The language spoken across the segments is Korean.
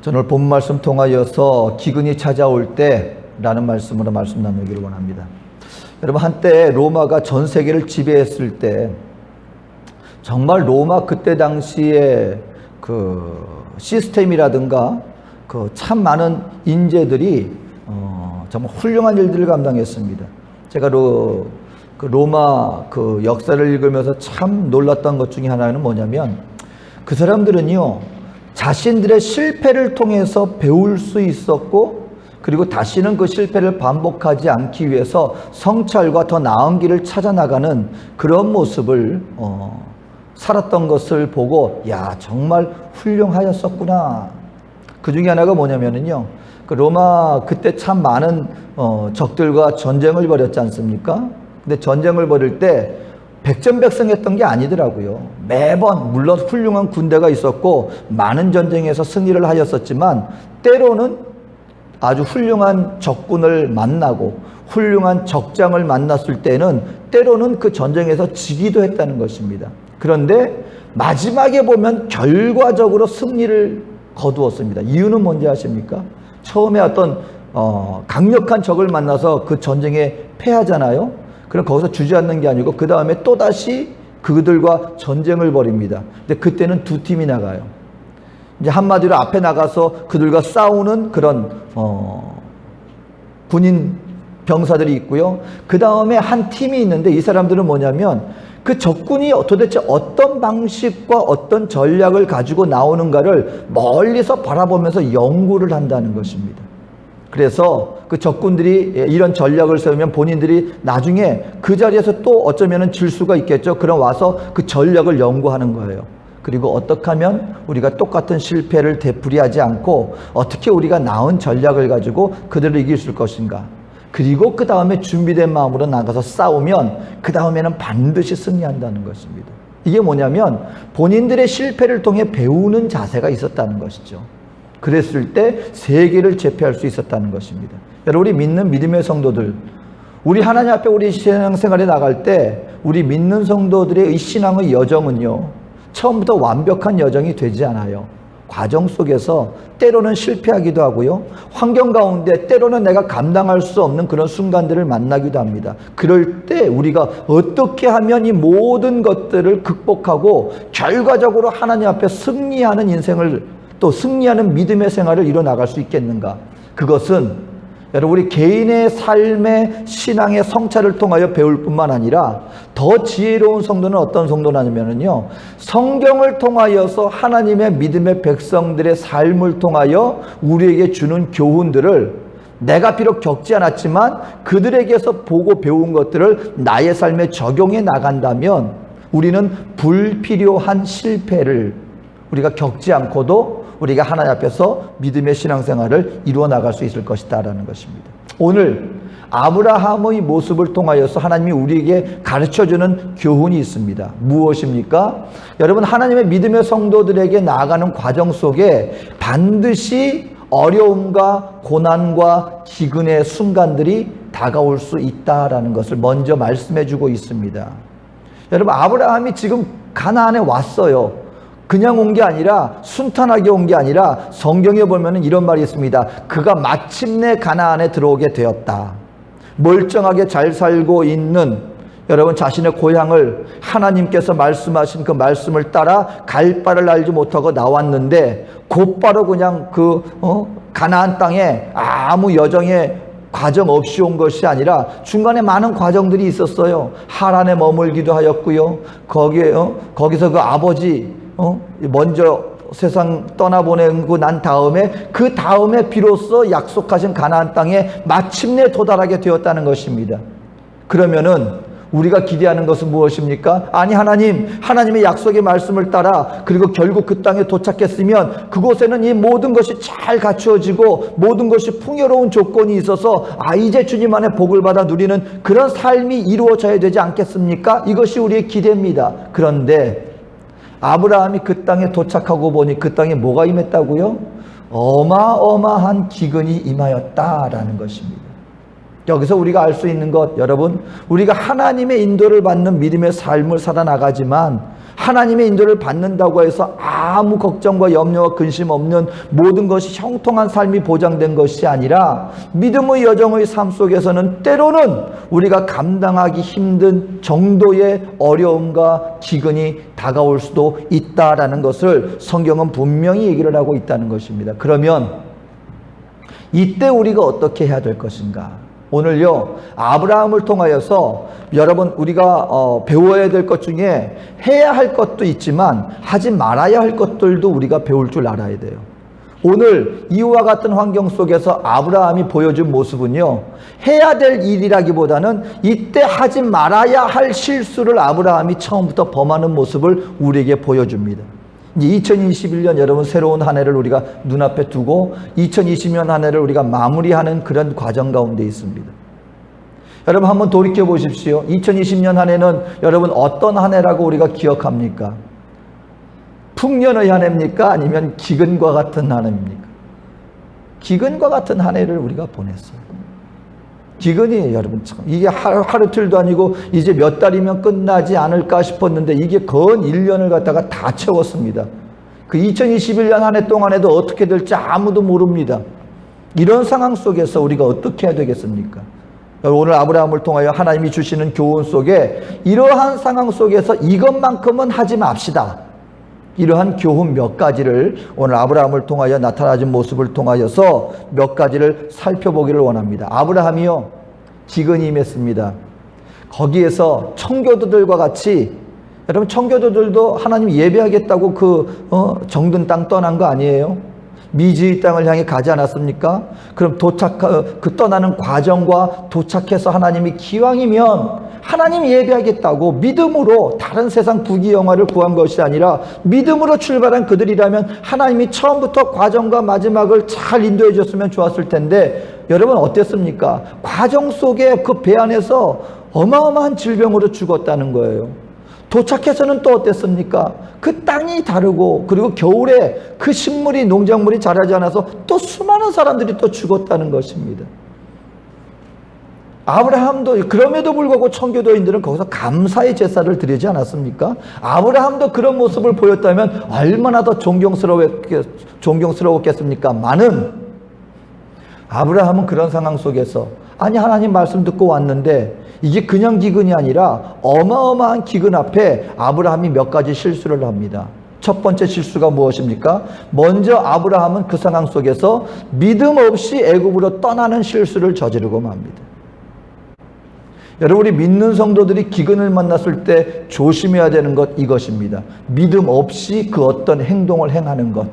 저는 오늘 본 말씀 통하여서 기근이 찾아올 때라는 말씀으로 말씀 나누기를 원합니다. 여러분, 한때 로마가 전 세계를 지배했을 때 정말 로마 그때 당시에 그 시스템이라든가 그 참 많은 인재들이 정말 훌륭한 일들을 감당했습니다. 제가 로마 그 역사를 읽으면서 참 놀랐던 것 중에 하나는 뭐냐면, 그 사람들은요 자신들의 실패를 통해서 배울 수 있었고, 그리고 다시는 그 실패를 반복하지 않기 위해서 성찰과 더 나은 길을 찾아 나가는 그런 모습을 살았던 것을 보고, 야, 정말 훌륭하였었구나. 그 중에 하나가 뭐냐면은요, 그 로마 그때 참 많은 적들과 전쟁을 벌였지 않습니까? 근데 전쟁을 벌일 때 백전백승했던 게 아니더라고요. 매번 물론 훌륭한 군대가 있었고 많은 전쟁에서 승리를 하였었지만, 때로는 아주 훌륭한 적군을 만나고 훌륭한 적장을 만났을 때는 때로는 그 전쟁에서 지기도 했다는 것입니다. 그런데 마지막에 보면 결과적으로 승리를 거두었습니다. 이유는 뭔지 아십니까? 처음에 어떤 강력한 적을 만나서 그 전쟁에 패하잖아요. 그럼 거기서 주저앉는 게 아니고 그 다음에 또다시 그들과 전쟁을 벌입니다. 근데 그때는 두 팀이 나가요. 이제 한마디로 앞에 나가서 그들과 싸우는 그런 군인 병사들이 있고요. 그 다음에 한 팀이 있는데, 이 사람들은 뭐냐면 그 적군이 도대체 어떤 방식과 어떤 전략을 가지고 나오는가를 멀리서 바라보면서 연구를 한다는 것입니다. 그래서 그 적군들이 이런 전략을 세우면 본인들이 나중에 그 자리에서 또 어쩌면 질 수가 있겠죠. 그럼 와서 그 전략을 연구하는 거예요. 그리고 어떻게 하면 우리가 똑같은 실패를 되풀이하지 않고 어떻게 우리가 나은 전략을 가지고 그들을 이길 수 있을 것인가. 그리고 그 다음에 준비된 마음으로 나가서 싸우면 그 다음에는 반드시 승리한다는 것입니다. 이게 뭐냐면 본인들의 실패를 통해 배우는 자세가 있었다는 것이죠. 그랬을 때 세계를 제패할 수 있었다는 것입니다. 여러분, 우리 믿는 믿음의 성도들, 우리 하나님 앞에 우리 신앙생활에 나갈 때 우리 믿는 성도들의 이 신앙의 여정은요, 처음부터 완벽한 여정이 되지 않아요. 과정 속에서 때로는 실패하기도 하고요, 환경 가운데 때로는 내가 감당할 수 없는 그런 순간들을 만나기도 합니다. 그럴 때 우리가 어떻게 하면 이 모든 것들을 극복하고 결과적으로 하나님 앞에 승리하는 인생을, 또 승리하는 믿음의 생활을 이뤄나갈 수 있겠는가? 그것은 여러분, 우리 개인의 삶의 신앙의 성찰을 통하여 배울 뿐만 아니라 더 지혜로운 성도는 어떤 성도냐면요, 성경을 통하여서 하나님의 믿음의 백성들의 삶을 통하여 우리에게 주는 교훈들을 내가 비록 겪지 않았지만 그들에게서 보고 배운 것들을 나의 삶에 적용해 나간다면 우리는 불필요한 실패를 우리가 겪지 않고도 우리가 하나님 앞에서 믿음의 신앙생활을 이루어 나갈 수 있을 것이다 라는 것입니다. 오늘 아브라함의 모습을 통하여서 하나님이 우리에게 가르쳐주는 교훈이 있습니다. 무엇입니까? 여러분, 하나님의 믿음의 성도들에게 나아가는 과정 속에 반드시 어려움과 고난과 기근의 순간들이 다가올 수 있다라는 것을 먼저 말씀해 주고 있습니다. 여러분, 아브라함이 지금 가나안에 왔어요. 그냥 온 게 아니라, 순탄하게 온 게 아니라, 성경에 보면 이런 말이 있습니다. 그가 마침내 가나안에 들어오게 되었다. 멀쩡하게 잘 살고 있는 여러분 자신의 고향을 하나님께서 말씀하신 그 말씀을 따라 갈 바를 알지 못하고 나왔는데, 곧바로 그냥 가나안 땅에 아무 여정의 과정 없이 온 것이 아니라 중간에 많은 과정들이 있었어요. 하란에 머물기도 하였고요. 거기서 그 아버지 먼저 세상 떠나보내고 난 다음에 그 다음에 비로소 약속하신 가나안 땅에 마침내 도달하게 되었다는 것입니다. 그러면은 우리가 기대하는 것은 무엇입니까? 아니, 하나님의 약속의 말씀을 따라 그리고 결국 그 땅에 도착했으면 그곳에는 이 모든 것이 잘 갖추어지고 모든 것이 풍요로운 조건이 있어서 이제 주님 안에 복을 받아 누리는 그런 삶이 이루어져야 되지 않겠습니까? 이것이 우리의 기대입니다. 그런데 아브라함이 그 땅에 도착하고 보니 그 땅에 뭐가 임했다고요? 어마어마한 기근이 임하였다라는 것입니다. 여기서 우리가 알 수 있는 것, 여러분, 우리가 하나님의 인도를 받는 믿음의 삶을 살아나가지만 하나님의 인도를 받는다고 해서 아무 걱정과 염려와 근심 없는 모든 것이 형통한 삶이 보장된 것이 아니라 믿음의 여정의 삶 속에서는 때로는 우리가 감당하기 힘든 정도의 어려움과 기근이 다가올 수도 있다라는 것을 성경은 분명히 얘기를 하고 있다는 것입니다. 그러면 이때 우리가 어떻게 해야 될 것인가? 오늘요, 아브라함을 통하여서 여러분 우리가 배워야 될 것 중에 해야 할 것도 있지만 하지 말아야 할 것들도 우리가 배울 줄 알아야 돼요. 오늘 이와 같은 환경 속에서 아브라함이 보여준 모습은요, 해야 될 일이라기보다는 이때 하지 말아야 할 실수를 아브라함이 처음부터 범하는 모습을 우리에게 보여줍니다. 이제 2021년 여러분 새로운 한 해를 우리가 눈앞에 두고 2020년 한 해를 우리가 마무리하는 그런 과정 가운데 있습니다. 여러분 한번 돌이켜 보십시오. 2020년 한 해는 여러분 어떤 한 해라고 우리가 기억합니까? 풍년의 한 해입니까? 아니면 기근과 같은 한 해입니까? 기근과 같은 한 해를 우리가 보냈어요. 기근이 여러분 참 이게 하루틀도 아니고 이제 몇 달이면 끝나지 않을까 싶었는데 이게 건 1년을 갖다가 다 채웠습니다. 그 2021년 한 해 동안에도 어떻게 될지 아무도 모릅니다. 이런 상황 속에서 우리가 어떻게 해야 되겠습니까? 오늘 아브라함을 통하여 하나님이 주시는 교훈 속에 이러한 상황 속에서 이것만큼은 하지 맙시다. 이러한 교훈 몇 가지를 오늘 아브라함을 통하여 나타나진 모습을 통하여서 몇 가지를 살펴보기를 원합니다. 아브라함이요, 기근이 임했습니다. 거기에서 청교도들과 같이, 여러분 청교도들도 하나님 예배하겠다고 정든 땅 떠난 거 아니에요? 미지의 땅을 향해 가지 않았습니까? 그럼 떠나는 과정과 도착해서 하나님이 기왕이면 하나님 예배하겠다고 믿음으로 다른 세상 부귀영화를 구한 것이 아니라 믿음으로 출발한 그들이라면 하나님이 처음부터 과정과 마지막을 잘 인도해 줬으면 좋았을 텐데 여러분 어땠습니까? 과정 속에 그 배 안에서 어마어마한 질병으로 죽었다는 거예요. 도착해서는 또 어땠습니까? 그 땅이 다르고 그리고 겨울에 그 식물이 농작물이 자라지 않아서 또 수많은 사람들이 또 죽었다는 것입니다. 아브라함도 그럼에도 불구하고 청교도인들은 거기서 감사의 제사를 드리지 않았습니까? 아브라함도 그런 모습을 보였다면 얼마나 더 존경스러웠겠습니까? 많은 아브라함은 그런 상황 속에서 아니 하나님 말씀 듣고 왔는데 이게 그냥 기근이 아니라 어마어마한 기근 앞에 아브라함이 몇 가지 실수를 합니다. 첫 번째 실수가 무엇입니까? 먼저 아브라함은 그 상황 속에서 믿음 없이 애굽으로 떠나는 실수를 저지르고 맙니다. 여러분 우리 믿는 성도들이 기근을 만났을 때 조심해야 되는 것 이것입니다. 믿음 없이 그 어떤 행동을 행하는 것.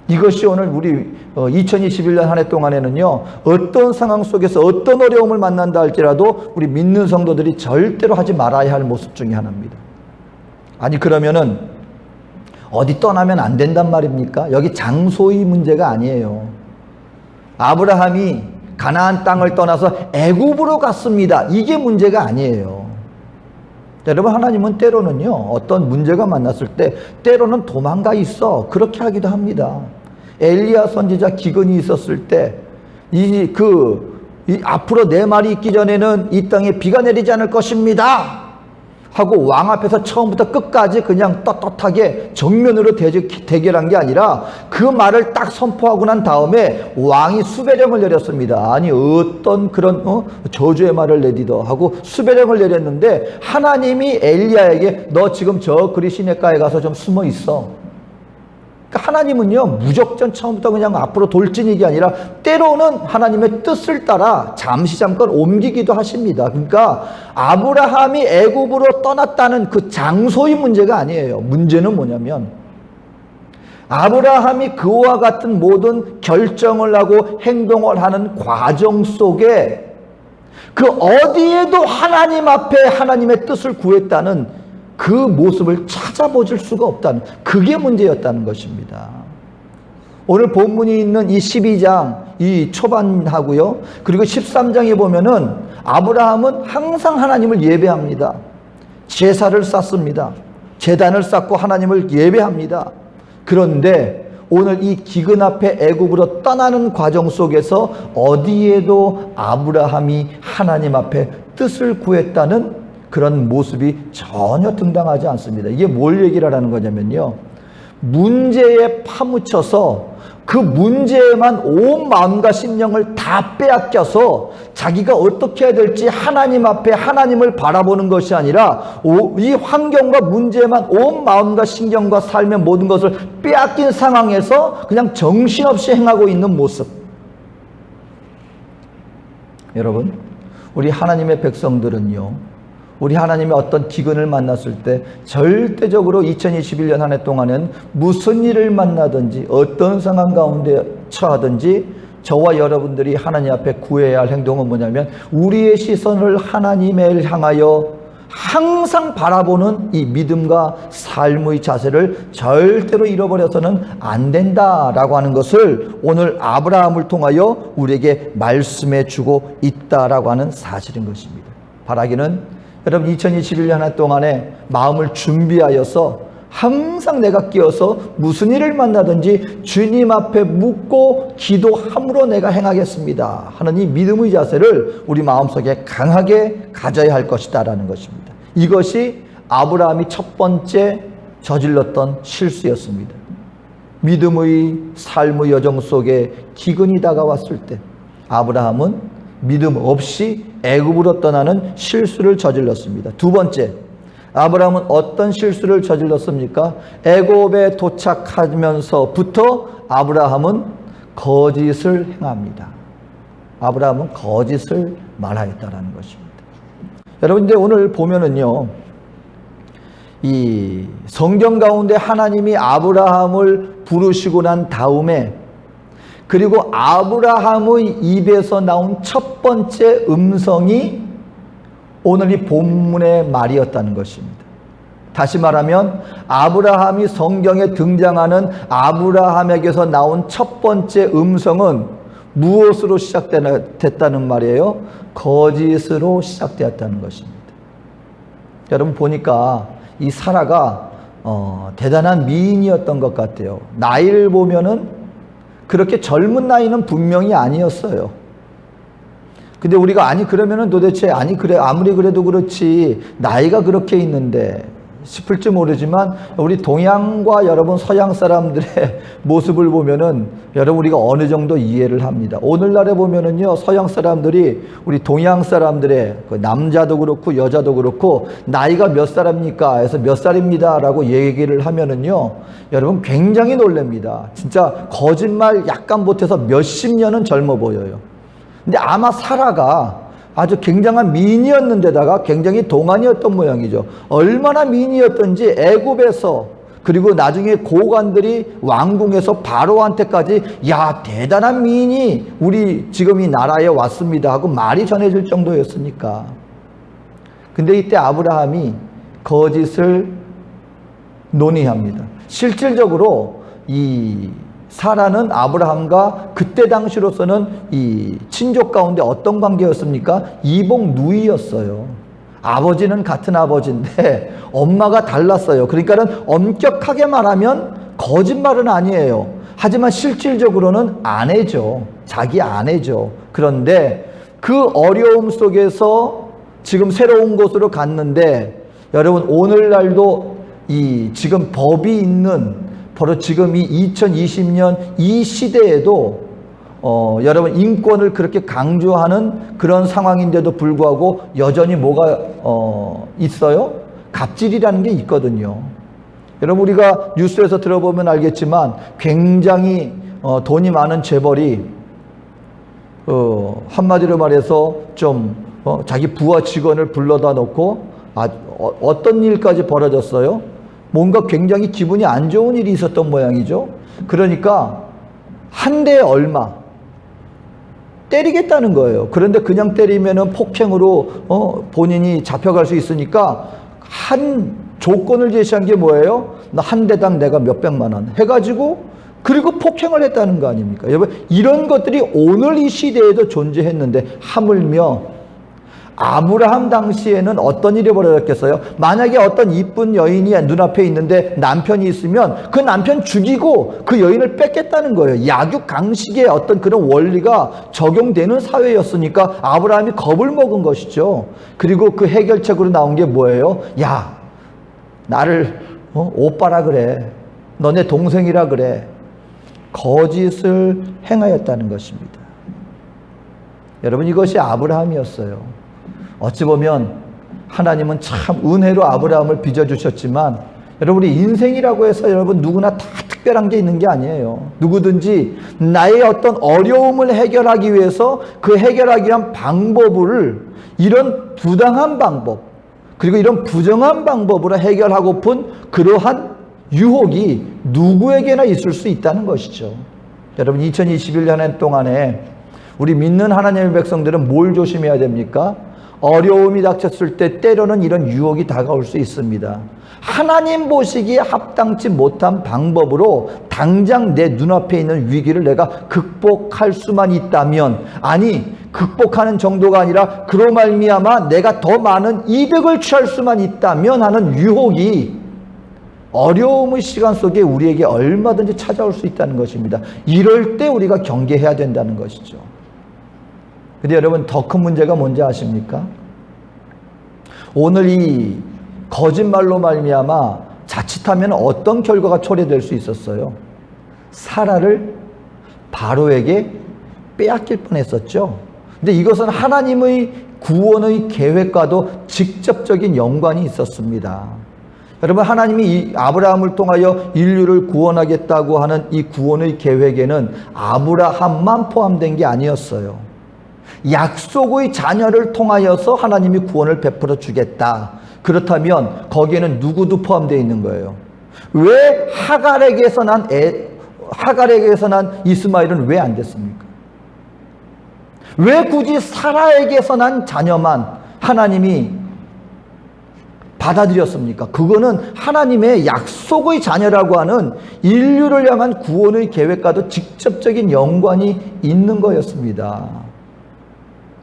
이것이 오늘 우리 2021년 한 해 동안에는요, 어떤 상황 속에서 어떤 어려움을 만난다 할지라도 우리 믿는 성도들이 절대로 하지 말아야 할 모습 중에 하나입니다. 아니 그러면은 어디 떠나면 안 된단 말입니까? 여기 장소의 문제가 아니에요. 아브라함이 가나안 땅을 떠나서 애굽으로 갔습니다. 이게 문제가 아니에요. 여러분 하나님은 때로는요 어떤 문제가 만났을 때 때로는 도망가 있어 그렇게 하기도 합니다. 엘리야 선지자 기근이 있었을 때 앞으로 내 말이 있기 전에는 이 땅에 비가 내리지 않을 것입니다 하고 왕 앞에서 처음부터 끝까지 그냥 떳떳하게 정면으로 대결한 게 아니라 그 말을 딱 선포하고 난 다음에 왕이 수배령을 내렸습니다. 아니 어떤 그런 저주의 말을 내디더 하고 수배령을 내렸는데 하나님이 엘리야에게 너 지금 저 그리 시냇가에 가서 좀 숨어 있어. 그러니까 하나님은요 무적전 처음부터 그냥 앞으로 돌진이 아니라 때로는 하나님의 뜻을 따라 잠시 잠깐 옮기기도 하십니다. 그러니까 아브라함이 애굽으로 떠났다는 그 장소의 문제가 아니에요. 문제는 뭐냐면 아브라함이 그와 같은 모든 결정을 하고 행동을 하는 과정 속에 그 어디에도 하나님 앞에 하나님의 뜻을 구했다는 그 모습을 찾아보질 수가 없다는 그게 문제였다는 것입니다. 오늘 본문이 있는 이 12장 이 초반하고요 그리고 13장에 보면은 아브라함은 항상 하나님을 예배합니다. 제사를 쌓습니다. 제단을 쌓고 하나님을 예배합니다. 그런데 오늘 이 기근 앞에 애굽으로 떠나는 과정 속에서 어디에도 아브라함이 하나님 앞에 뜻을 구했다는 그런 모습이 전혀 등장하지 않습니다. 이게 뭘 얘기를 하는 거냐면요, 문제에 파묻혀서 그 문제에만 온 마음과 심령을 다 빼앗겨서 자기가 어떻게 해야 될지 하나님 앞에 하나님을 바라보는 것이 아니라 이 환경과 문제에만 온 마음과 신경과 삶의 모든 것을 빼앗긴 상황에서 그냥 정신없이 행하고 있는 모습. 여러분, 우리 하나님의 백성들은요, 우리 하나님의 어떤 기근을 만났을 때 절대적으로 2021년 한 해 동안은 무슨 일을 만나든지 어떤 상황 가운데 처하든지 저와 여러분들이 하나님 앞에 구해야 할 행동은 뭐냐면, 우리의 시선을 하나님을 향하여 항상 바라보는 이 믿음과 삶의 자세를 절대로 잃어버려서는 안 된다라고 하는 것을 오늘 아브라함을 통하여 우리에게 말씀해 주고 있다라고 하는 사실인 것입니다. 바라기는 여러분, 2021년 한 해 동안에 마음을 준비하여서 항상 내가 끼어서 무슨 일을 만나든지 주님 앞에 묻고 기도함으로 내가 행하겠습니다 하는 이 믿음의 자세를 우리 마음속에 강하게 가져야 할 것이다라는 것입니다. 이것이 아브라함이 첫 번째 저질렀던 실수였습니다. 믿음의 삶의 여정 속에 기근이 다가왔을 때 아브라함은 믿음 없이 애굽으로 떠나는 실수를 저질렀습니다. 두 번째, 아브라함은 어떤 실수를 저질렀습니까? 애굽에 도착하면서부터 아브라함은 거짓을 행합니다. 아브라함은 거짓을 말하였다라는 것입니다. 여러분, 근데 오늘 보면은요, 이 성경 가운데 하나님이 아브라함을 부르시고 난 다음에, 그리고 아브라함의 입에서 나온 첫 번째 음성이 오늘 이 본문의 말이었다는 것입니다. 다시 말하면 아브라함이 성경에 등장하는 아브라함에게서 나온 첫 번째 음성은 무엇으로 시작됐다는 말이에요? 거짓으로 시작되었다는 것입니다. 여러분, 보니까 이 사라가 대단한 미인이었던 것 같아요. 나이를 보면은 그렇게 젊은 나이는 분명히 아니었어요. 근데 우리가 아니 그러면은 도대체 아니 그래 아무리 그래도 그렇지 나이가 그렇게 있는데 싶을지 모르지만, 우리 동양과 여러분 서양 사람들의 모습을 보면은 여러분 우리가 어느 정도 이해를 합니다. 오늘날에 보면은요, 서양 사람들이 우리 동양 사람들의 그 남자도 그렇고 여자도 그렇고 나이가 몇 살입니까? 해서 몇 살입니다 라고 얘기를 하면은요, 여러분 굉장히 놀랍니다. 진짜 거짓말 약간 보태서 몇십 년은 젊어 보여요. 근데 아마 사라가 아주 굉장한 미인이었는데다가 굉장히 동안이었던 모양이죠. 얼마나 미인이었던지 애굽에서, 그리고 나중에 고관들이 왕궁에서 바로한테까지 야, 대단한 미인이 우리 지금 이 나라에 왔습니다 하고 말이 전해질 정도였으니까. 근데 이때 아브라함이 거짓을 논의합니다. 실질적으로 이 사라는 아브라함과 그때 당시로서는 이 친족 가운데 어떤 관계였습니까? 이복 누이였어요. 아버지는 같은 아버지인데 엄마가 달랐어요. 그러니까는 엄격하게 말하면 거짓말은 아니에요. 하지만 실질적으로는 아내죠. 자기 아내죠. 그런데 그 어려움 속에서 지금 새로운 곳으로 갔는데, 여러분 오늘날도 이 지금 법이 있는 바로 지금 이 2020년 이 시대에도 여러분 인권을 그렇게 강조하는 그런 상황인데도 불구하고 여전히 뭐가 있어요? 갑질이라는 게 있거든요. 여러분 우리가 뉴스에서 들어보면 알겠지만 굉장히 돈이 많은 재벌이 한마디로 말해서 좀 자기 부하 직원을 불러다 놓고 어떤 일까지 벌어졌어요? 뭔가 굉장히 기분이 안 좋은 일이 있었던 모양이죠. 그러니까 한 대에 얼마 때리겠다는 거예요. 그런데 그냥 때리면은 폭행으로 본인이 잡혀갈 수 있으니까 한 조건을 제시한 게 뭐예요? 나 한 대당 내가 몇백만 원 해가지고, 그리고 폭행을 했다는 거 아닙니까? 여러분 이런 것들이 오늘 이 시대에도 존재했는데, 하물며 아브라함 당시에는 어떤 일이 벌어졌겠어요? 만약에 어떤 이쁜 여인이 눈앞에 있는데 남편이 있으면 그 남편 죽이고 그 여인을 뺏겠다는 거예요. 약육강식의 어떤 그런 원리가 적용되는 사회였으니까 아브라함이 겁을 먹은 것이죠. 그리고 그 해결책으로 나온 게 뭐예요? 야, 나를 오빠라 그래. 너네 동생이라 그래. 거짓을 행하였다는 것입니다. 여러분, 이것이 아브라함이었어요. 어찌 보면 하나님은 참 은혜로 아브라함을 빚어주셨지만, 여러분, 우리 인생이라고 해서 여러분 누구나 다 특별한 게 있는 게 아니에요. 누구든지 나의 어떤 어려움을 해결하기 위해서 그 해결하기 위한 방법을 이런 부당한 방법, 그리고 이런 부정한 방법으로 해결하고픈 그러한 유혹이 누구에게나 있을 수 있다는 것이죠. 여러분, 2021년 동안에 우리 믿는 하나님의 백성들은 뭘 조심해야 됩니까? 어려움이 닥쳤을 때 때로는 이런 유혹이 다가올 수 있습니다. 하나님 보시기에 합당치 못한 방법으로 당장 내 눈앞에 있는 위기를 내가 극복할 수만 있다면, 아니 극복하는 정도가 아니라 그로 말미암아 내가 더 많은 이득을 취할 수만 있다면 하는 유혹이 어려움의 시간 속에 우리에게 얼마든지 찾아올 수 있다는 것입니다. 이럴 때 우리가 경계해야 된다는 것이죠. 근데 여러분, 더 큰 문제가 뭔지 아십니까? 오늘 이 거짓말로 말미암아 자칫하면 어떤 결과가 초래될 수 있었어요? 사라를 바로에게 빼앗길 뻔했었죠. 근데 이것은 하나님의 구원의 계획과도 직접적인 연관이 있었습니다. 여러분, 하나님이 이 아브라함을 통하여 인류를 구원하겠다고 하는 이 구원의 계획에는 아브라함만 포함된 게 아니었어요. 약속의 자녀를 통하여서 하나님이 구원을 베풀어 주겠다. 그렇다면 거기에는 누구도 포함되어 있는 거예요. 왜 하갈에게서 난 이스마엘은 왜 안 됐습니까? 왜 굳이 사라에게서 난 자녀만 하나님이 받아들였습니까? 그거는 하나님의 약속의 자녀라고 하는 인류를 향한 구원의 계획과도 직접적인 연관이 있는 거였습니다.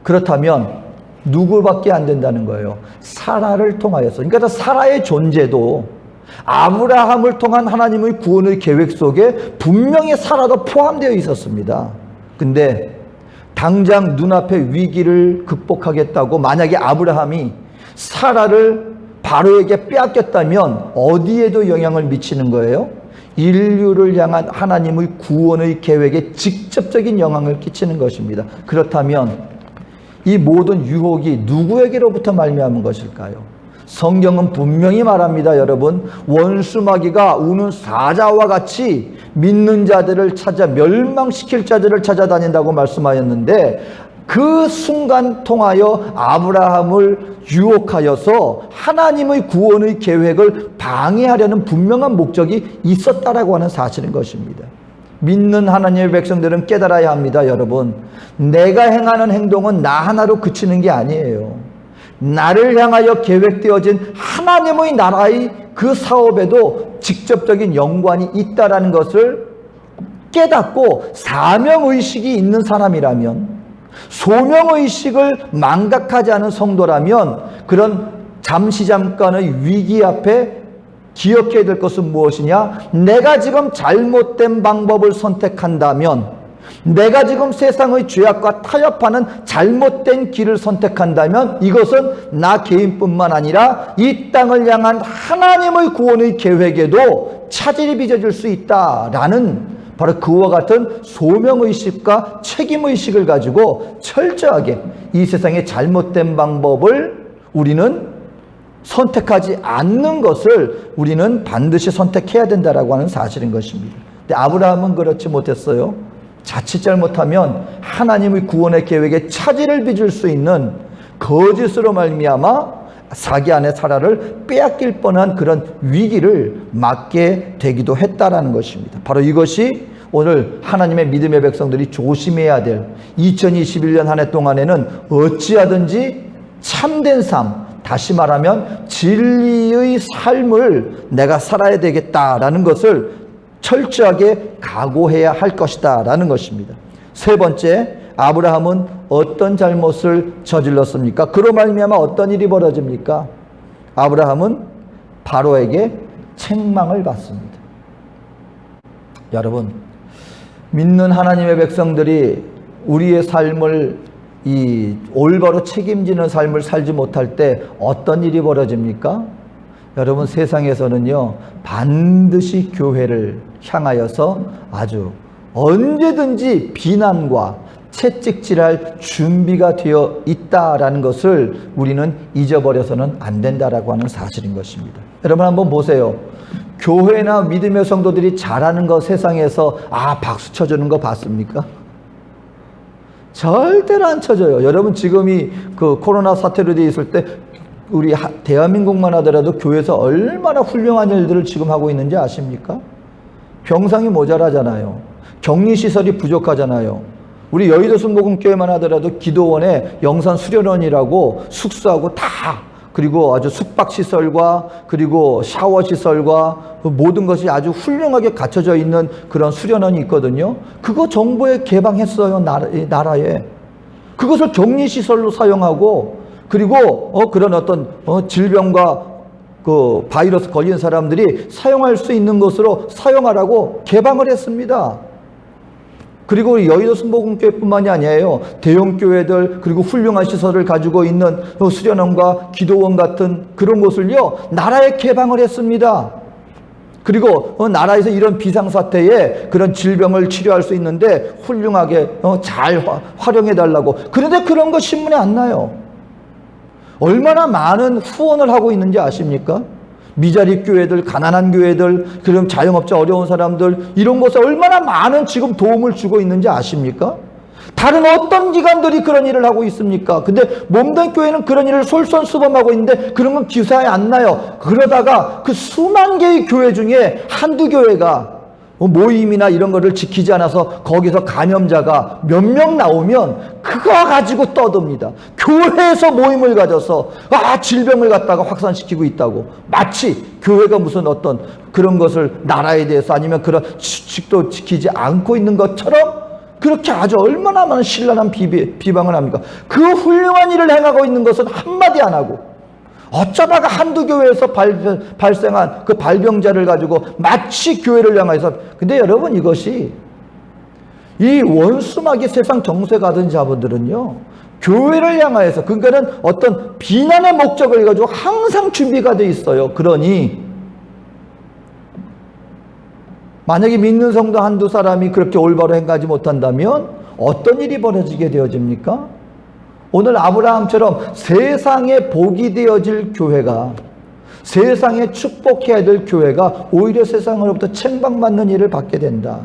그렇다면 누구밖에 안 된다는 거예요? 사라를 통하여서. 그러니까 사라의 존재도 아브라함을 통한 하나님의 구원의 계획 속에 분명히 사라도 포함되어 있었습니다. 근데 당장 눈앞의 위기를 극복하겠다고 만약에 아브라함이 사라를 바로에게 빼앗겼다면 어디에도 영향을 미치는 거예요? 인류를 향한 하나님의 구원의 계획에 직접적인 영향을 끼치는 것입니다. 그렇다면 이 모든 유혹이 누구에게로부터 말미암은 것일까요? 성경은 분명히 말합니다. 여러분, 원수마귀가 우는 사자와 같이 믿는 자들을 찾아 멸망시킬 자들을 찾아다닌다고 말씀하였는데, 그 순간 통하여 아브라함을 유혹하여서 하나님의 구원의 계획을 방해하려는 분명한 목적이 있었다라고 하는 사실인 것입니다. 믿는 하나님의 백성들은 깨달아야 합니다. 여러분, 내가 행하는 행동은 나 하나로 그치는 게 아니에요. 나를 향하여 계획되어진 하나님의 나라의 그 사업에도 직접적인 연관이 있다라는 것을 깨닫고 사명의식이 있는 사람이라면, 소명의식을 망각하지 않은 성도라면, 그런 잠깐의 위기 앞에 기억해야 될 것은 무엇이냐? 내가 지금 잘못된 방법을 선택한다면, 내가 지금 세상의 죄악과 타협하는 잘못된 길을 선택한다면 이것은 나 개인뿐만 아니라 이 땅을 향한 하나님의 구원의 계획에도 차질이 빚어질 수 있다라는, 바로 그와 같은 소명의식과 책임의식을 가지고 철저하게 이 세상의 잘못된 방법을 우리는 선택하지 않는 것을 우리는 반드시 선택해야 된다라고 하는 사실인 것입니다. 근데 아브라함은 그렇지 못했어요. 자칫 잘못하면 하나님의 구원의 계획에 차질을 빚을 수 있는 거짓으로 말미암아 자기 아내 사라를 빼앗길 뻔한 그런 위기를 맞게 되기도 했다라는 것입니다. 바로 이것이 오늘 하나님의 믿음의 백성들이 조심해야 될 2021년 한 해 동안에는 어찌하든지 참된 삶, 다시 말하면 진리의 삶을 내가 살아야 되겠다라는 것을 철저하게 각오해야 할 것이다 라는 것입니다. 세 번째, 아브라함은 어떤 잘못을 저질렀습니까? 그로 말미암아 어떤 일이 벌어집니까? 아브라함은 바로에게 책망을 받습니다. 여러분, 믿는 하나님의 백성들이 우리의 삶을 이 올바로 책임지는 삶을 살지 못할 때 어떤 일이 벌어집니까? 여러분, 세상에서는요, 반드시 교회를 향하여서 아주 언제든지 비난과 채찍질할 준비가 되어 있다라는 것을 우리는 잊어버려서는 안 된다라고 하는 사실인 것입니다. 여러분, 한번 보세요. 교회나 믿음의 성도들이 잘하는 거 세상에서 박수 쳐주는 거 봤습니까? 절대로 안 쳐줘요. 여러분, 지금이 그 코로나 사태로 돼 있을 때 우리 대한민국만 하더라도 교회에서 얼마나 훌륭한 일들을 지금 하고 있는지 아십니까? 병상이 모자라잖아요. 격리시설이 부족하잖아요. 우리 여의도 순복음교회만 하더라도 기도원에 영산 수련원이라고 숙소하고 다, 그리고 아주 숙박시설과 그리고 샤워시설과 모든 것이 아주 훌륭하게 갖춰져 있는 그런 수련원이 있거든요. 그거 정부에 개방했어요. 나라에. 그것을 격리시설로 사용하고, 그리고 그런 어떤 질병과 그 바이러스 걸린 사람들이 사용할 수 있는 것으로 사용하라고 개방을 했습니다. 그리고 여의도 순복음교회뿐만이 아니에요. 대형 교회들, 그리고 훌륭한 시설을 가지고 있는 수련원과 기도원 같은 그런 곳을요, 나라에 개방을 했습니다. 그리고 나라에서 이런 비상사태에 그런 질병을 치료할 수 있는데 훌륭하게 잘 활용해 달라고. 그런데 그런 거 신문에 안 나요. 얼마나 많은 후원을 하고 있는지 아십니까? 미자립 교회들, 가난한 교회들, 그럼 자영업자 어려운 사람들, 이런 곳에 얼마나 많은 지금 도움을 주고 있는지 아십니까? 다른 어떤 기관들이 그런 일을 하고 있습니까? 근데 몸된 교회는 그런 일을 솔선수범하고 있는데 그런 건 기사에 안 나요. 그러다가 그 수만 개의 교회 중에 한두 교회가 모임이나 이런 거를 지키지 않아서 거기서 감염자가 몇 명 나오면 그거 가지고 떠듭니다. 교회에서 모임을 가져서 질병을 갖다가 확산시키고 있다고. 마치 교회가 무슨 어떤 그런 것을 나라에 대해서 아니면 그런 수칙도 지키지 않고 있는 것처럼 그렇게 아주 얼마나 많은 신랄한 비방을 합니까? 그 훌륭한 일을 행하고 있는 것은 한마디 안 하고, 어쩌다가 한두 교회에서 발생한 그 발병자를 가지고 마치 교회를 향해서. 근데 여러분, 이것이 이 원수마귀 세상 정세 가진 자분들은요, 교회를 향하여서, 그러니까는 어떤 비난의 목적을 가지고 항상 준비가 돼 있어요. 그러니 만약에 믿는 성도 한두 사람이 그렇게 올바로 행하지 못한다면 어떤 일이 벌어지게 되어집니까? 오늘 아브라함처럼 세상에 복이 되어질 교회가, 세상에 축복해야 될 교회가 오히려 세상으로부터 책망받는 일을 받게 된다.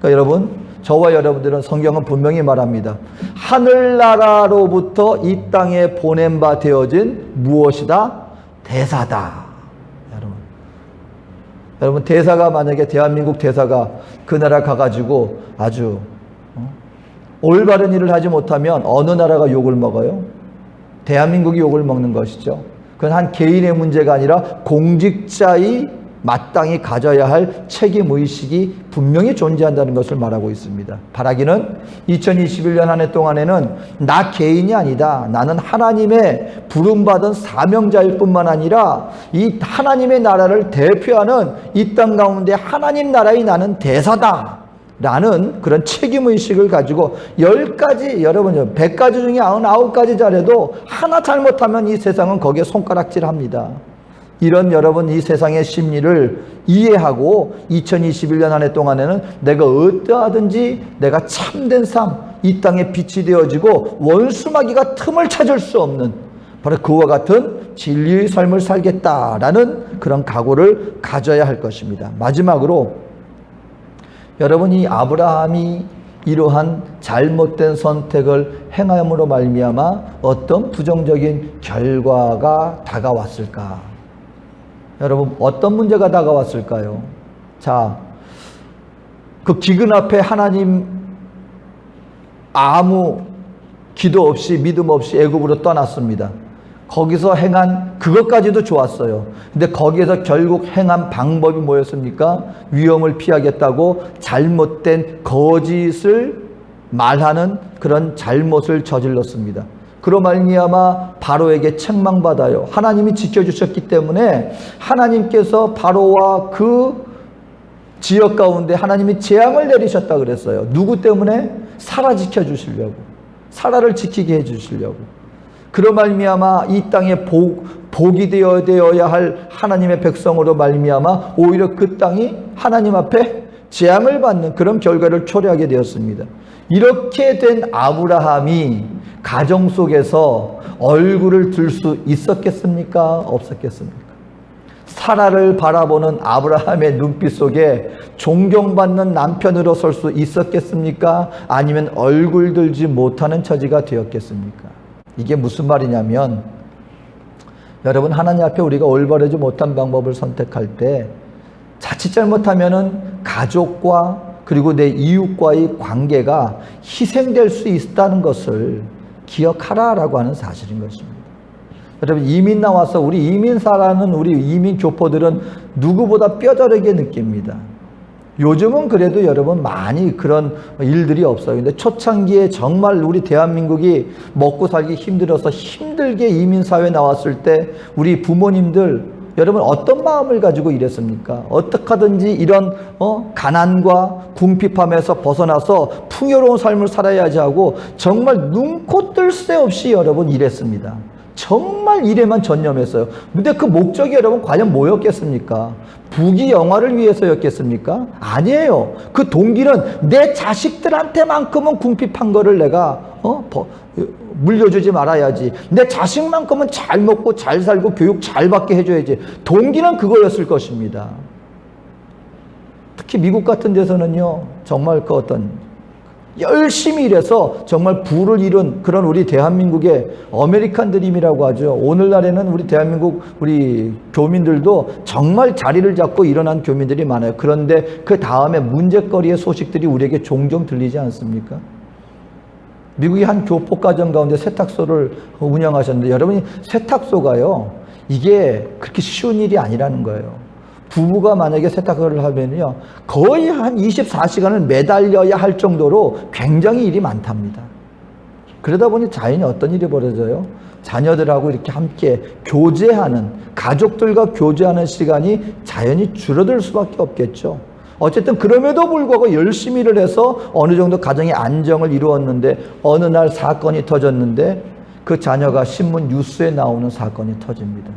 그러니까 여러분, 저와 여러분들은 성경은 분명히 말합니다. 하늘나라로부터 이 땅에 보낸 바 되어진 무엇이다? 대사다. 여러분, 대사가 만약에 대한민국 대사가 그 나라 가가지고 아주 올바른 일을 하지 못하면 어느 나라가 욕을 먹어요? 대한민국이 욕을 먹는 것이죠. 그건 한 개인의 문제가 아니라 공직자의 마땅히 가져야 할 책임의식이 분명히 존재한다는 것을 말하고 있습니다. 바라기는 2021년 한 해 동안에는 나 개인이 아니다. 나는 하나님의 부름받은 사명자일 뿐만 아니라 이 하나님의 나라를 대표하는 이 땅 가운데 하나님 나라의 나는 대사다 라는 그런 책임의식을 가지고 10가지, 여러분 100가지 중에 99가지 잘해도 하나 잘못하면 이 세상은 거기에 손가락질합니다. 이런 여러분 이 세상의 심리를 이해하고 2021년 한 해 동안에는 내가 어떠하든지 내가 참된 삶, 이 땅에 빛이 되어지고 원수마귀가 틈을 찾을 수 없는 바로 그와 같은 진리의 삶을 살겠다라는 그런 각오를 가져야 할 것입니다. 마지막으로 여러분, 이 아브라함이 이러한 잘못된 선택을 행함으로 말미암아 어떤 부정적인 결과가 다가왔을까? 여러분, 어떤 문제가 다가왔을까요? 자, 그 기근 앞에 하나님 아무 기도 없이 믿음 없이 애굽으로 떠났습니다. 거기서 행한 그것까지도 좋았어요. 근데 거기에서 결국 행한 방법이 뭐였습니까? 위험을 피하겠다고 잘못된 거짓을 말하는 그런 잘못을 저질렀습니다. 그로 말미암아 바로에게 책망받아요. 하나님이 지켜주셨기 때문에 하나님께서 바로와 그 지역 가운데 하나님이 재앙을 내리셨다 그랬어요. 누구 때문에? 사라 지켜주시려고. 사라를 지키게 해주시려고. 그로 말미암아 이 땅에 복이 되어야 할 하나님의 백성으로 말미암아 오히려 그 땅이 하나님 앞에 재앙을 받는 그런 결과를 초래하게 되었습니다. 이렇게 된 아브라함이 가정 속에서 얼굴을 들 수 있었겠습니까? 없었겠습니까? 사라를 바라보는 아브라함의 눈빛 속에 존경받는 남편으로 설 수 있었겠습니까? 아니면 얼굴 들지 못하는 처지가 되었겠습니까? 이게 무슨 말이냐면, 여러분, 하나님 앞에 우리가 올바르지 못한 방법을 선택할 때 자칫 잘못하면은 가족과 그리고 내 이웃과의 관계가 희생될 수 있다는 것을 기억하라라고 하는 사실인 것입니다. 여러분, 이민 나와서 우리 이민 살아는 우리 이민 교포들은 누구보다 뼈저리게 느낍니다. 요즘은 그래도 여러분 많이 그런 일들이 없어요. 근데 초창기에 정말 우리 대한민국이 먹고 살기 힘들어서 힘들게 이민사회에 나왔을 때 우리 부모님들 여러분 어떤 마음을 가지고 일했습니까? 어떻게 하든지 이런 가난과 궁핍함에서 벗어나서 풍요로운 삶을 살아야지 하고 정말 눈코 뜰 새 없이 여러분 일했습니다. 정말 일에만 전념했어요. 근데 그 목적이 여러분 과연 뭐였겠습니까? 부귀 영화를 위해서였겠습니까? 아니에요. 그 동기는 내 자식들한테만큼은 궁핍한 거를 내가 물려주지 말아야지. 내 자식만큼은 잘 먹고 잘 살고 교육 잘 받게 해줘야지. 동기는 그거였을 것입니다. 특히 미국 같은 데서는요, 정말 그 어떤 열심히 일해서 정말 부를 이룬 그런 우리 대한민국의 아메리칸 드림이라고 하죠. 오늘날에는 우리 대한민국 우리 교민들도 정말 자리를 잡고 일어난 교민들이 많아요. 그런데 그 다음에 문제거리의 소식들이 우리에게 종종 들리지 않습니까? 미국의 한 교포가정 가운데 세탁소를 운영하셨는데 여러분이 세탁소가요, 이게 그렇게 쉬운 일이 아니라는 거예요. 부부가 만약에 세탁을 하면요, 거의 한 24시간을 매달려야 할 정도로 굉장히 일이 많답니다. 그러다 보니 자연히 어떤 일이 벌어져요? 자녀들하고 이렇게 함께 교제하는, 가족들과 교제하는 시간이 자연히 줄어들 수밖에 없겠죠. 어쨌든 그럼에도 불구하고 열심히 일을 해서 어느 정도 가정의 안정을 이루었는데 어느 날 사건이 터졌는데 그 자녀가 신문 뉴스에 나오는 사건이 터집니다.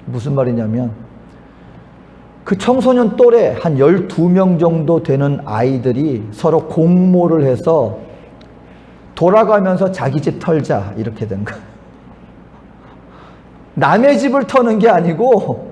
무슨 말이냐면 그 청소년 또래 한 12명 정도 되는 아이들이 서로 공모를 해서 돌아가면서 자기 집 털자 이렇게 된 거예요. 남의 집을 터는 게 아니고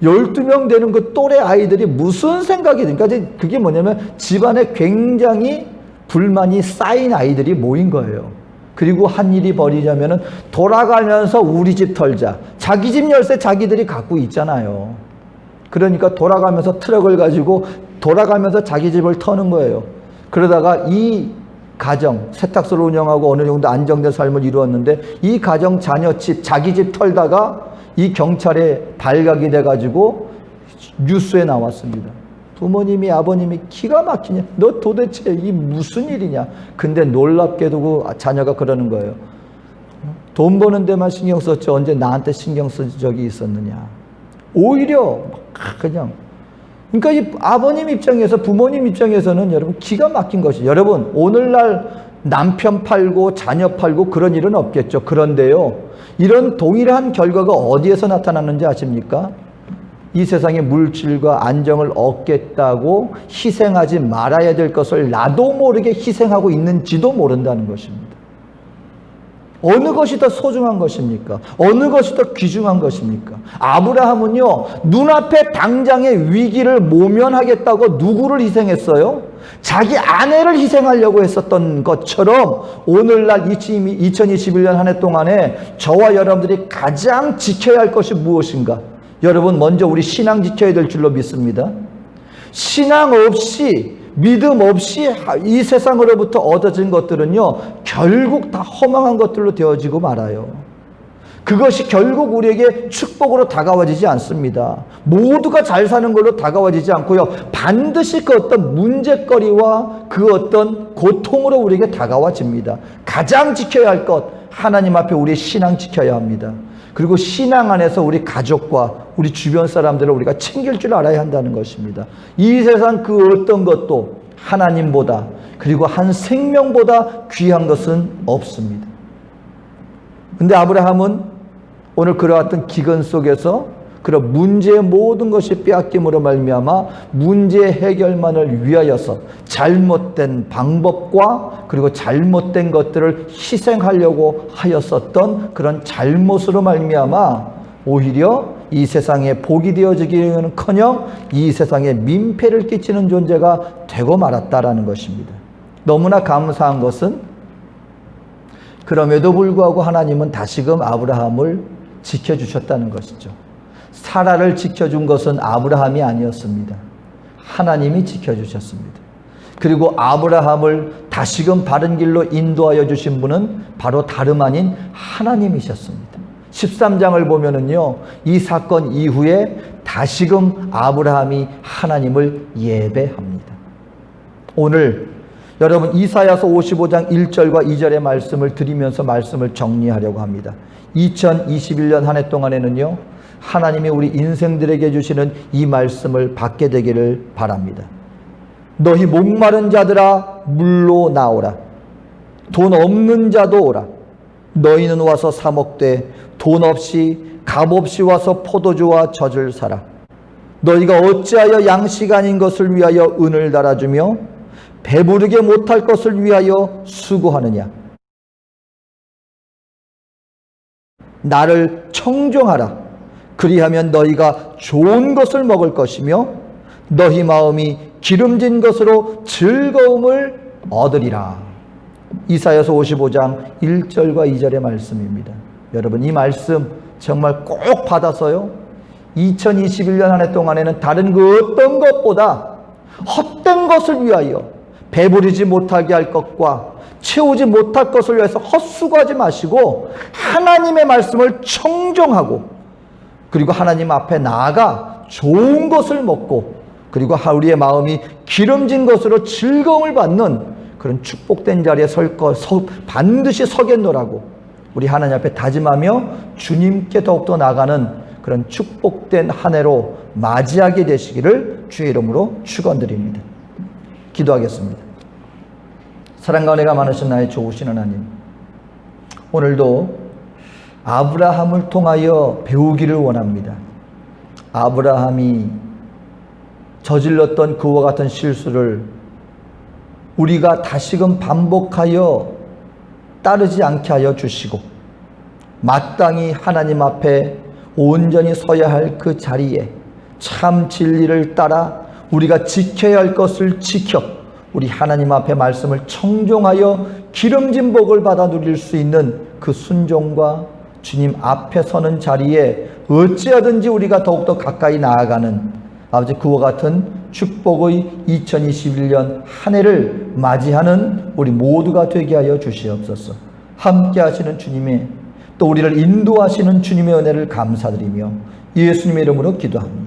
12명 되는 그 또래 아이들이 무슨 생각이 드니까 그게 뭐냐면 집안에 굉장히 불만이 쌓인 아이들이 모인 거예요. 그리고 한 일이 벌이자면은 돌아가면서 우리 집 털자. 자기 집 열쇠 자기들이 갖고 있잖아요. 그러니까 돌아가면서 트럭을 가지고 돌아가면서 자기 집을 터는 거예요. 그러다가 이 가정, 세탁소를 운영하고 어느 정도 안정된 삶을 이루었는데 이 가정 자녀 집, 자기 집 털다가 이 경찰에 발각이 돼가지고 뉴스에 나왔습니다. 부모님이 아버님이 기가 막히냐, 너 도대체 이 무슨 일이냐. 근데 놀랍게도 그 자녀가 그러는 거예요. 돈 버는 데만 신경 썼지 언제 나한테 신경 쓴 적이 있었느냐. 오히려 그냥, 그러니까 이 아버님 입장에서, 부모님 입장에서는 여러분 기가 막힌 것이, 여러분 오늘날 남편 팔고 자녀 팔고 그런 일은 없겠죠. 그런데요, 이런 동일한 결과가 어디에서 나타나는지 아십니까? 이 세상의 물질과 안정을 얻겠다고 희생하지 말아야 될 것을 나도 모르게 희생하고 있는지도 모른다는 것입니다. 어느 것이 더 소중한 것입니까? 어느 것이 더 귀중한 것입니까? 아브라함은요, 눈앞에 당장의 위기를 모면하겠다고 누구를 희생했어요? 자기 아내를 희생하려고 했었던 것처럼 오늘날 2021년 한 해 동안에 저와 여러분들이 가장 지켜야 할 것이 무엇인가? 여러분, 먼저 우리 신앙 지켜야 될 줄로 믿습니다. 신앙 없이, 믿음 없이 이 세상으로부터 얻어진 것들은요, 결국 다 허망한 것들로 되어지고 말아요. 그것이 결국 우리에게 축복으로 다가와지지 않습니다. 모두가 잘 사는 걸로 다가와지지 않고요. 반드시 그 어떤 문제거리와 그 어떤 고통으로 우리에게 다가와집니다. 가장 지켜야 할 것, 하나님 앞에 우리의 신앙 지켜야 합니다. 그리고 신앙 안에서 우리 가족과 우리 주변 사람들을 우리가 챙길 줄 알아야 한다는 것입니다. 이 세상 그 어떤 것도 하나님보다, 그리고 한 생명보다 귀한 것은 없습니다. 근데 아브라함은 오늘 그러한 기근 속에서 그런 문제의 모든 것이 빼앗김으로 말미암아 문제 해결만을 위하여서 잘못된 방법과 그리고 잘못된 것들을 희생하려고 하였었던 그런 잘못으로 말미암아 오히려 이 세상에 복이 되어지기는커녕 이 세상에 민폐를 끼치는 존재가 되고 말았다라는 것입니다. 너무나 감사한 것은 그럼에도 불구하고 하나님은 다시금 아브라함을 지켜주셨다는 것이죠. 사라를 지켜준 것은 아브라함이 아니었습니다. 하나님이 지켜주셨습니다. 그리고 아브라함을 다시금 바른 길로 인도하여 주신 분은 바로 다름 아닌 하나님이셨습니다. 13장을 보면은요, 이 사건 이후에 다시금 아브라함이 하나님을 예배합니다. 오늘 여러분 이사야서 55장 1절과 2절의 말씀을 드리면서 말씀을 정리하려고 합니다. 2021년 한 해 동안에는요, 하나님이 우리 인생들에게 주시는 이 말씀을 받게 되기를 바랍니다. 너희 목마른 자들아 물로 나오라. 돈 없는 자도 오라. 너희는 와서 사 먹되 돈 없이 값 없이 와서 포도주와 젖을 사라. 너희가 어찌하여 양식 아닌 것을 위하여 은을 달아주며 배부르게 못할 것을 위하여 수고하느냐. 나를 청종하라. 그리하면 너희가 좋은 것을 먹을 것이며 너희 마음이 기름진 것으로 즐거움을 얻으리라. 이사야서 55장 1절과 2절의 말씀입니다. 여러분 이 말씀 정말 꼭 받아서요, 2021년 한 해 동안에는 다른 그 어떤 것보다 헛된 것을 위하여 배부르지 못하게 할 것과 채우지 못할 것을 위해서 헛수고하지 마시고 하나님의 말씀을 청종하고 그리고 하나님 앞에 나아가 좋은 것을 먹고 그리고 우리의 마음이 기름진 것으로 즐거움을 받는 그런 축복된 자리에 반드시 서겠노라고 우리 하나님 앞에 다짐하며 주님께 더욱더 나아가는 그런 축복된 한 해로 맞이하게 되시기를 주의 이름으로 축원드립니다. 기도하겠습니다. 사랑과 은혜가 많으신 나의 좋으신 하나님, 오늘도 아브라함을 통하여 배우기를 원합니다. 아브라함이 저질렀던 그와 같은 실수를 우리가 다시금 반복하여 따르지 않게 하여 주시고 마땅히 하나님 앞에 온전히 서야 할 그 자리에 참 진리를 따라 우리가 지켜야 할 것을 지켜 우리 하나님 앞에 말씀을 청종하여 기름진 복을 받아 누릴 수 있는 그 순종과 주님 앞에 서는 자리에 어찌하든지 우리가 더욱더 가까이 나아가는 아버지 그와 같은 축복의 2021년 한 해를 맞이하는 우리 모두가 되게 하여 주시옵소서. 함께 하시는 주님의 또 우리를 인도하시는 주님의 은혜를 감사드리며 예수님의 이름으로 기도합니다.